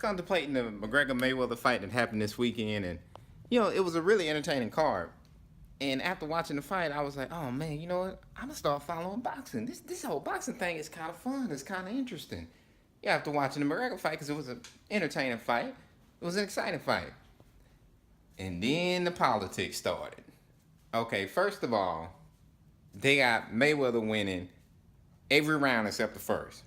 contemplating the McGregor Mayweather fight that happened this weekend, and it was a really entertaining card. And after watching the fight, I was like, oh man, you know what? I'm gonna start following boxing. This whole boxing thing is kind of fun. It's kind of interesting. Yeah, after watching the McGregor fight, because it was an entertaining fight, it was an exciting fight. And then the politics started. Okay, first of all, they got Mayweather winning every round except the first.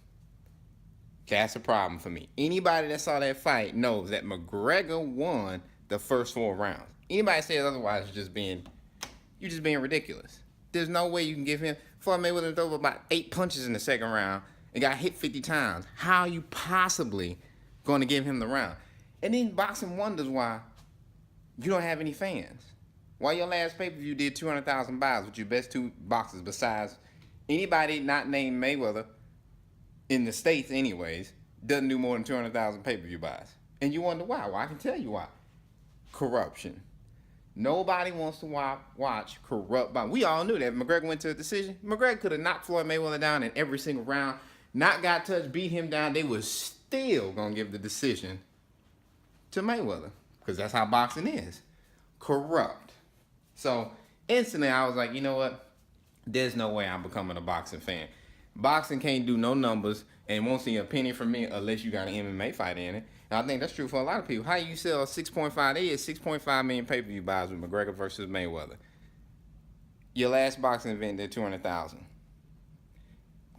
That's a problem for me. Anybody that saw that fight knows that McGregor won the first 4 rounds. Anybody says otherwise you're just being ridiculous. There's no way you can give him. Floyd Mayweather threw about 8 punches in the second round and got hit 50 times. How are you possibly going to give him the round? And then boxing wonders why you don't have any fans. Why your last pay-per-view did 200,000 buys with your best 2 boxers besides anybody not named Mayweather in the States anyways, doesn't do more than 200,000 pay-per-view buys. And you wonder why. Well, I can tell you why. Corruption. Nobody wants to watch corrupt boxing. We all knew that. McGregor went to a decision. McGregor could have knocked Floyd Mayweather down in every single round, not got touched, beat him down. They was still going to give the decision to Mayweather because that's how boxing is. Corrupt. So instantly I was like, you know what? There's no way I'm becoming a boxing fan. Boxing can't do no numbers and won't see a penny from me unless you got an MMA fight in it. And I think that's true for a lot of people. How you sell 6.5? They is 6.5 million pay-per-view buys with McGregor versus Mayweather. Your last boxing event did 200,000.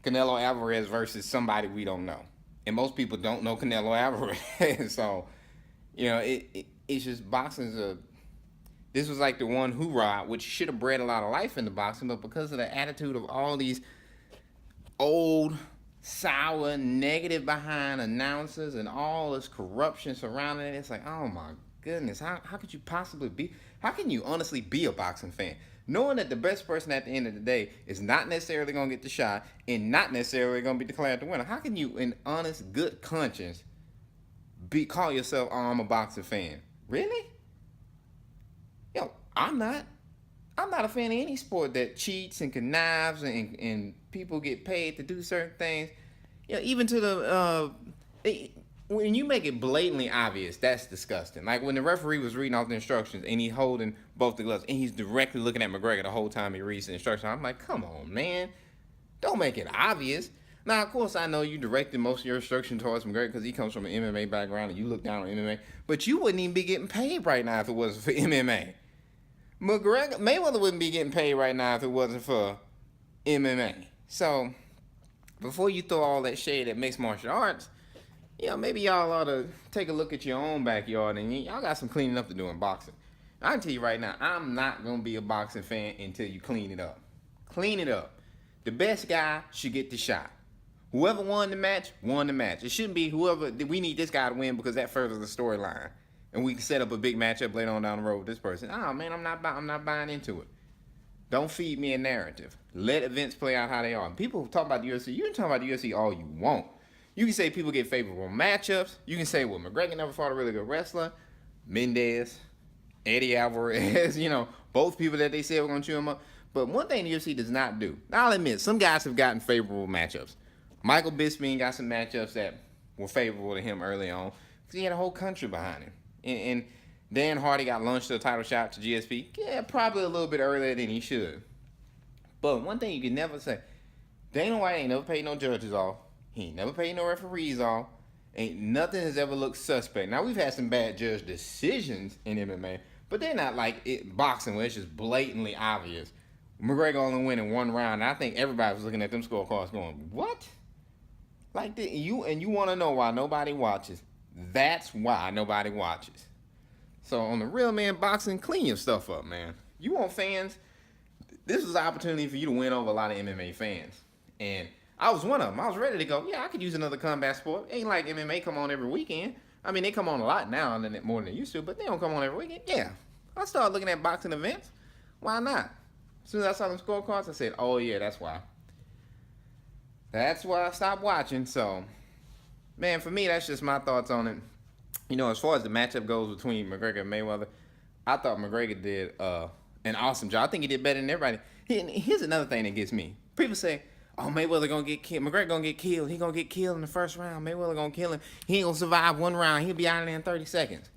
Canelo Alvarez versus somebody we don't know. And most people don't know Canelo Alvarez. So, it's just boxing's this was like the one hoorah, which should have bred a lot of life into boxing, but because of the attitude of all these old, sour, negative behind announcers and all this corruption surrounding it, it's like, oh my goodness, how could you possibly be, how can you honestly be a boxing fan? Knowing that the best person at the end of the day is not necessarily going to get the shot and not necessarily going to be declared the winner. How can you, in honest, good conscience, call yourself, oh, I'm a boxing fan? Really? I'm not a fan of any sport that cheats and connives and people get paid to do certain things. Even to the when you make it blatantly obvious, that's disgusting. Like when the referee was reading off the instructions and he's holding both the gloves and he's directly looking at McGregor the whole time he reads the instructions. I'm like, come on, man. Don't make it obvious. Now, of course, I know you directed most of your instruction towards McGregor because he comes from an MMA background and you look down on MMA. But you wouldn't even be getting paid right now if it wasn't for MMA. Mayweather wouldn't be getting paid right now if it wasn't for MMA. So, before you throw all that shade at mixed martial arts, maybe y'all ought to take a look at your own backyard and y'all got some cleaning up to do in boxing. I can tell you right now, I'm not going to be a boxing fan until you clean it up. Clean it up. The best guy should get the shot. Whoever won the match, won the match. It shouldn't be whoever, we need this guy to win because that furthers the storyline. And we can set up a big matchup later on down the road with this person. Oh man, I'm not buying into it. Don't feed me a narrative. Let events play out how they are. People talk about the UFC. You can talk about the UFC all you want. You can say people get favorable matchups. You can say, well, McGregor never fought a really good wrestler. Mendez, Eddie Alvarez, both people that they said were going to chew him up. But one thing the UFC does not do, I'll admit, some guys have gotten favorable matchups. Michael Bisping got some matchups that were favorable to him early on because he had a whole country behind him. And Dan Hardy got launched to a title shot to GSP. Yeah, probably a little bit earlier than he should. But one thing you can never say, Dana White ain't never paid no judges off. He ain't never paid no referees off. Ain't nothing has ever looked suspect. Now, we've had some bad judge decisions in MMA, but they're not like boxing where it's just blatantly obvious. McGregor only winning 1 round, and I think everybody was looking at them scorecards going, what? Like, you want to know why nobody watches. That's why nobody watches. So on the Real Man Boxing, clean your stuff up, man. You want fans? This is an opportunity for you to win over a lot of MMA fans. And I was one of them. I was ready to go, yeah, I could use another combat sport. Ain't like MMA come on every weekend. I mean, they come on a lot now and more than they used to, but they don't come on every weekend. Yeah, I started looking at boxing events. Why not? As soon as I saw them scorecards, I said, oh yeah, that's why. That's why I stopped watching. So, man, for me, that's just my thoughts on it. As far as the matchup goes between McGregor and Mayweather, I thought McGregor did an awesome job. I think he did better than everybody. Here's another thing that gets me. People say, oh, Mayweather gonna get killed. McGregor gonna get killed. He gonna get killed in the first round. Mayweather gonna kill him. He ain't gonna survive one round. He'll be out of there in 30 seconds.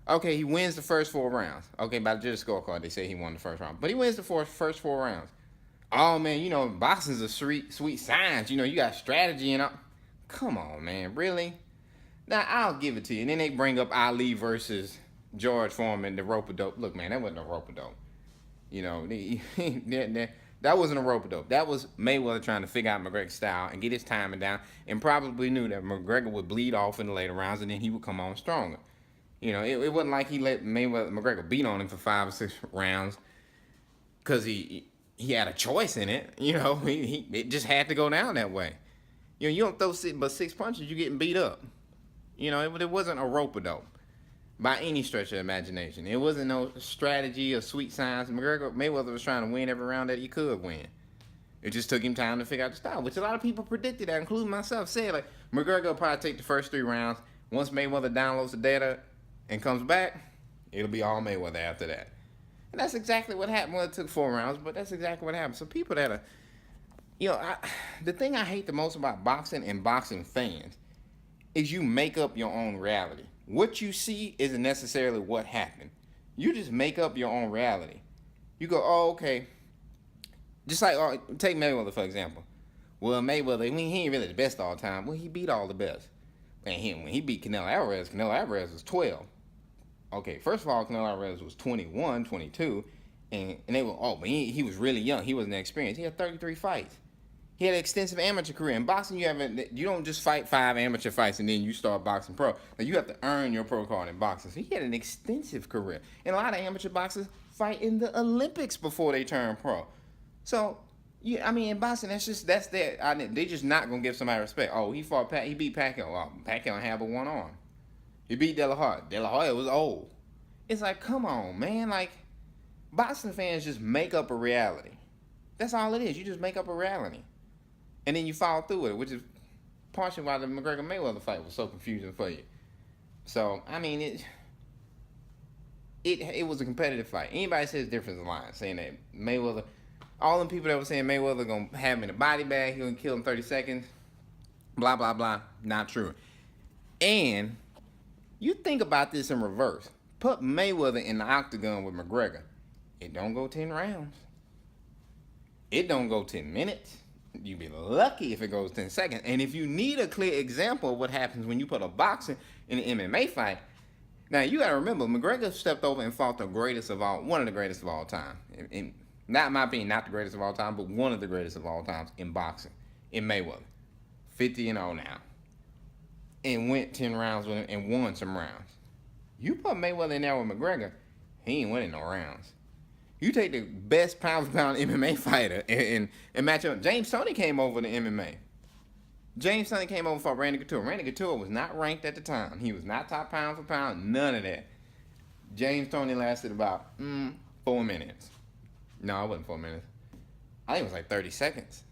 Okay, he wins the first 4 rounds. Okay, by the judge scorecard, they say he won the first round. But he wins the first 4 rounds. Oh, man, you know, boxing's a sweet science. You know, you got strategy and all. Come on, man, really? Now, I'll give it to you. And then they bring up Ali versus George Foreman, the rope-a-dope. Look, man, that wasn't a rope-a-dope. You know, that wasn't a rope-a-dope. That was Mayweather trying to figure out McGregor's style and get his timing down, and probably knew that McGregor would bleed off in the later rounds, and then he would come on stronger. You know, it wasn't like he let McGregor beat on him for 5 or 6 rounds because he had a choice in it. You know, it just had to go down that way. You know, you don't throw but 6 punches, you're getting beat up. You know, it wasn't a rope-a-dope by any stretch of imagination. It wasn't no strategy or sweet science. Mayweather was trying to win every round that he could win. It just took him time to figure out the style, which a lot of people predicted that, including myself. Said, like, McGregor will probably take the first 3 rounds. Once Mayweather downloads the data and comes back, it'll be all Mayweather after that. And that's exactly what happened. Well, it took 4 rounds, but that's exactly what happened. So people that are, you know, the thing I hate the most about boxing and boxing fans is you make up your own reality. What you see isn't necessarily what happened. You just make up your own reality. You go, oh, okay. Just like, take Mayweather, for example. Well, Mayweather, he ain't really the best all the time. Well, he beat all the best. And when he beat Canelo Alvarez was 12. Okay, first of all, Canelo Alvarez was 21, 22. And they were, but he was really young. He wasn't experienced. He had 33 fights. He had an extensive amateur career. In boxing, you don't just fight 5 amateur fights and then you start boxing pro. Now, you have to earn your pro card in boxing. So he had an extensive career. And a lot of amateur boxers fight in the Olympics before they turn pro. So, yeah, I mean, in boxing, that's their. They just not gonna give somebody respect. Oh, he beat Pacquiao. Well, Pacquiao had but 1 arm. He beat De La Hoya. De La Hoya was old. It's like, come on, man. Like, boxing fans just make up a reality. That's all it is. You just make up a reality. And then you follow through with it, which is partially why the McGregor-Mayweather fight was so confusing for you. So, I mean, it was a competitive fight. Anybody says different is lying, saying that Mayweather, all them people that were saying Mayweather going to have him in a body bag, he going to kill him in 30 seconds, blah, blah, blah, not true. And you think about this in reverse. Put Mayweather in the octagon with McGregor. It don't go 10 rounds. It don't go 10 minutes. You'd be lucky if it goes 10 seconds. And if you need a clear example of what happens when you put a boxer in an MMA fight, now you got to remember, McGregor stepped over and fought one of the greatest of all time. In not my opinion, not the greatest of all time, but one of the greatest of all times in boxing, in Mayweather. 50-0 now. And went 10 rounds with him and won some rounds. You put Mayweather in there with McGregor, he ain't winning no rounds. You take the best pound-for-pound MMA fighter and match up. James Toney came over to MMA. James Toney came over for Randy Couture. Randy Couture was not ranked at the time. He was not top pound-for-pound, none of that. James Toney lasted about 4 minutes. No, it wasn't 4 minutes. I think it was like 30 seconds.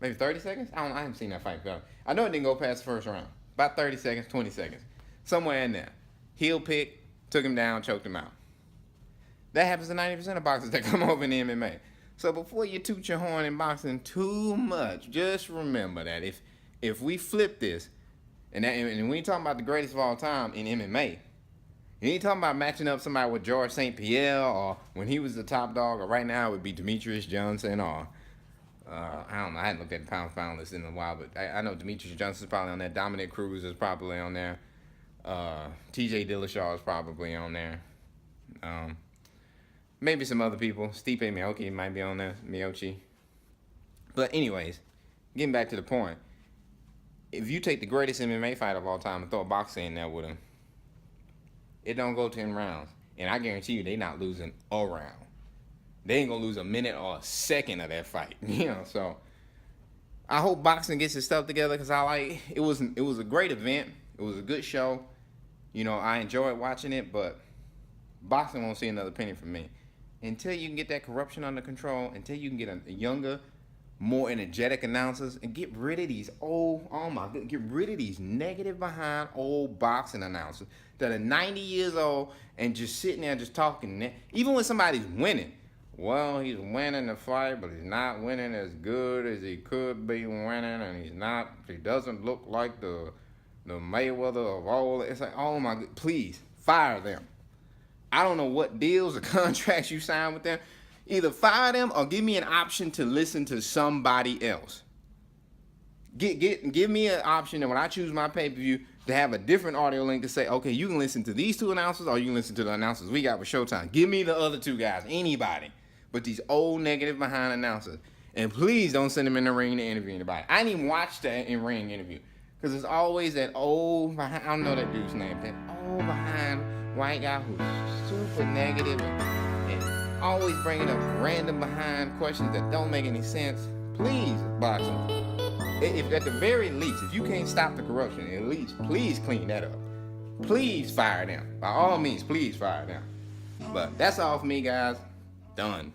Maybe 30 seconds? I haven't seen that fight go. I know it didn't go past the first round. About 30 seconds, 20 seconds. Somewhere in there. Heel pick, took him down, choked him out. That happens to 90% of boxers that come over in the MMA. So before you toot your horn in boxing too much, just remember that if we flip this, and we ain't talking about the greatest of all time in MMA, you ain't talking about matching up somebody with George St. Pierre or when he was the top dog, or right now it would be Demetrius Johnson or, I don't know, I hadn't looked at the pound list in a while, but I know Demetrius Johnson's probably on there. Dominic Cruz is probably on there. TJ Dillashaw is probably on there. Maybe some other people. Stipe Miocic might be on there. Miocic. But anyways, getting back to the point. If you take the greatest MMA fighter of all time and throw a boxer in there with him, it don't go 10 rounds. And I guarantee you they not losing a round. They ain't going to lose a minute or a second of that fight. You know, so I hope boxing gets its stuff together because it was a great event. It was a good show. You know, I enjoyed watching it, but boxing won't see another penny from me. Until you can get that corruption under control, until you can get a younger, more energetic announcers and get rid of these get rid of these negative behind old boxing announcers that are 90 years old and just sitting there just talking. Even when somebody's winning, well, he's winning the fight, but he's not winning as good as he could be winning, and he doesn't look like the Mayweather of all. It's like, oh my, please fire them. I don't know what deals or contracts you sign with them. Either fire them or give me an option to listen to somebody else. Give me an option that when I choose my pay-per-view to have a different audio link to say, okay, you can listen to these two announcers or you can listen to the announcers we got with Showtime. Give me the other two guys, anybody. But these old negative behind announcers. And please don't send them in the ring to interview anybody. I didn't even watch that in ring interview. Because there's always that old behind, I don't know that dude's name, that old behind white guy who's super negative and always bringing up random behind questions that don't make any sense. Please, boxing. If at the very least, if you can't stop the corruption, at least please clean that up. Please fire them. By all means, please fire them. But that's all for me, guys. Done.